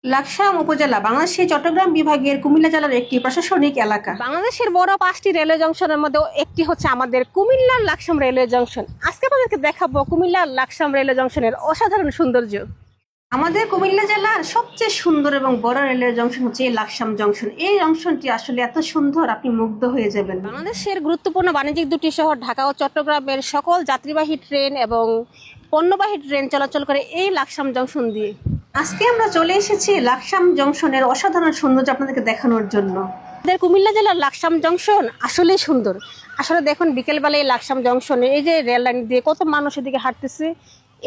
লাকসাম উপজেলা বাংলাদেশের চট্টগ্রাম বিভাগের কুমিল্লা জেলার একটি প্রশাসনিক এলাকা। বাংলাদেশের বড় 5টি রেলওয়ে জংশনের মধ্যে একটি হচ্ছে আমাদের কুমিল্লার লাকসাম রেলওয়ে জংশন। আজকে আপনাদেরকে দেখাবো কুমিল্লার লাকসাম রেলওয়ে জংশনের অসাধারণ সৌন্দর্য। আমাদের কুমিল্লা জেলার সবচেয়ে সুন্দর এবং বড় রেলের জংশন হচ্ছে এই লাকসাম জংশন। এই জংশনটি আসলে এত সুন্দর, আপনি মুগ্ধ হয়ে যাবেন। বাংলাদেশের গুরুত্বপূর্ণ বাণিজ্যিক দুটি শহর ঢাকা ও চট্টগ্রামের সকল যাত্রীবাহী ট্রেন এবং পণ্যবাহী ট্রেন চলাচল করে এই লাকসাম জংশন দিয়ে। আজকে আমরা চলে এসেছি লাকসাম জংশনের অসাধারণ সৌন্দর্য আপনাদেরকে দেখানোর জন্য। আমাদের কুমিল্লা জেলার লাকসাম জংশন আসলেই সুন্দর। আসলে দেখুন বিকেলবেলায় লাকসাম জংশনে এই যে রেল লাইন দিয়ে কত মানুষ এদিকে হাঁটতেছে,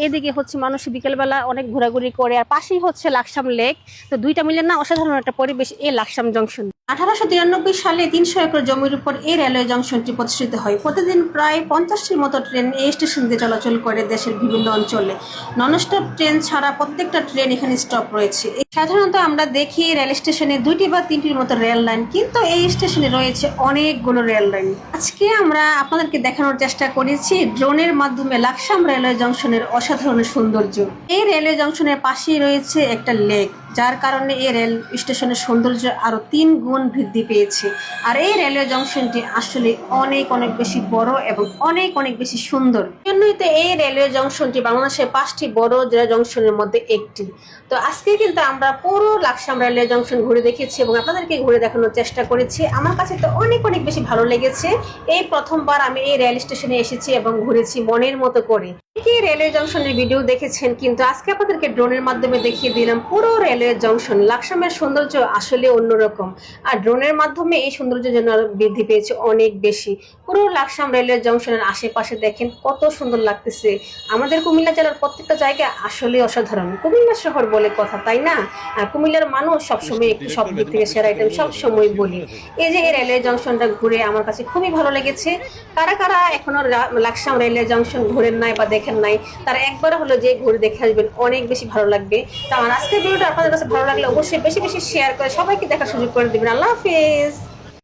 এদিকে হচ্ছে মানুষ বিকেলবেলা অনেক ঘোরাঘুরি করে, আর পাশেই হচ্ছে লাকসাম লেক। তো দুইটা মিলে না অসাধারণ একটা পরিবেশ এই লাকসাম জংশন। 1893 সালে 300 একর জমির উপর এই রেলওয়ে জংশনটি প্রতিষ্ঠিত হয়। প্রতিদিন প্রায় 50টির মতো ট্রেন এই স্টেশন দিয়ে চলাচল করে দেশের বিভিন্ন অঞ্চলে। ননস্টপ ট্রেন ছাড়া প্রত্যেকটা ট্রেন এখানে স্টপ রয়েছে। সাধারণত আমরা দেখি রেল স্টেশনে 2টি বা 3টির মতো রেল লাইন, কিন্তু এই স্টেশনে রয়েছে অনেকগুলো রেল লাইন। আজকে আমরা আপনাদেরকে দেখানোর চেষ্টা করেছি ড্রোনের মাধ্যমে লাকসাম রেলওয়ে জংশনের অসাধারণ সৌন্দর্য। এই রেলওয়ে জংশনের পাশেই রয়েছে একটা লেক, যার কারণে এই রেল স্টেশনের সৌন্দর্য আরো 3 গুণ বৃদ্ধি পেয়েছে। আর এই রেলওয়ে জংশনটি আসলে অনেক অনেক বেশি বড় এবং অনেক অনেক বেশি সুন্দর। জন্যই তো এই রেলওয়ে জংশনটি বাংলাদেশের 5টি বড় রেল জংশনের মধ্যে একটি। তো আজকে কিন্তু আমরা পুরো লাকসাম রেলওয়ে জংশন ঘুরে দেখেছি এবং আপনাদেরকে ঘুরে দেখানোর চেষ্টা করেছি। আমার কাছে তো অনেক অনেক বেশি ভালো লেগেছে। এই প্রথমবার আমি এই রেল স্টেশনে এসেছি এবং ঘুরেছি মনের মতো করে। কি রেলওয়ে জংশনের ভিডিও দেখেছেন, কিন্তু আজকে আপনাদেরকে ড্রোনের মাধ্যমে দেখিয়ে দিলাম পুরো রেলওয়ে জংশন। লাকসামের সৌন্দর্য আসলে অন্যরকম, আর ড্রোনের মাধ্যমে এই সৌন্দর্য যেন বৃদ্ধি পেয়েছে অনেক বেশি। পুরো লাকসাম রেলওয়ে জংশনের আশেপাশে দেখেন কত সুন্দর লাগতেছে। আমাদের কুমিল্লা জেলার প্রত্যেকটা জায়গা আসলে অসাধারণ। কুমিল্লা শহর বলে কথা, তাই না? আর কুমিল্লার মানুষ সবসময় একটু সব দিক থেকে সেরা, এটা আমি সবসময় বলি। এই যে এই রেলওয়ে জংশনটা ঘুরে আমার কাছে খুবই ভালো লেগেছে। কারা কারা এখনো লাকসাম রেলওয়ে জংশন ঘুরেন নাই বা দেখেন নাই, তারা একবার হলো যে ঘুরে দেখে আসবেন, অনেক বেশি ভালো লাগবে। তো আমার আজকের ভিডিওটা আপনাদের কাছে ভালো লাগলে অবশ্যই বেশি বেশি শেয়ার করে সবাইকে দেখার সুযোগ করে দিবেন। আল্লাহ হাফেজ।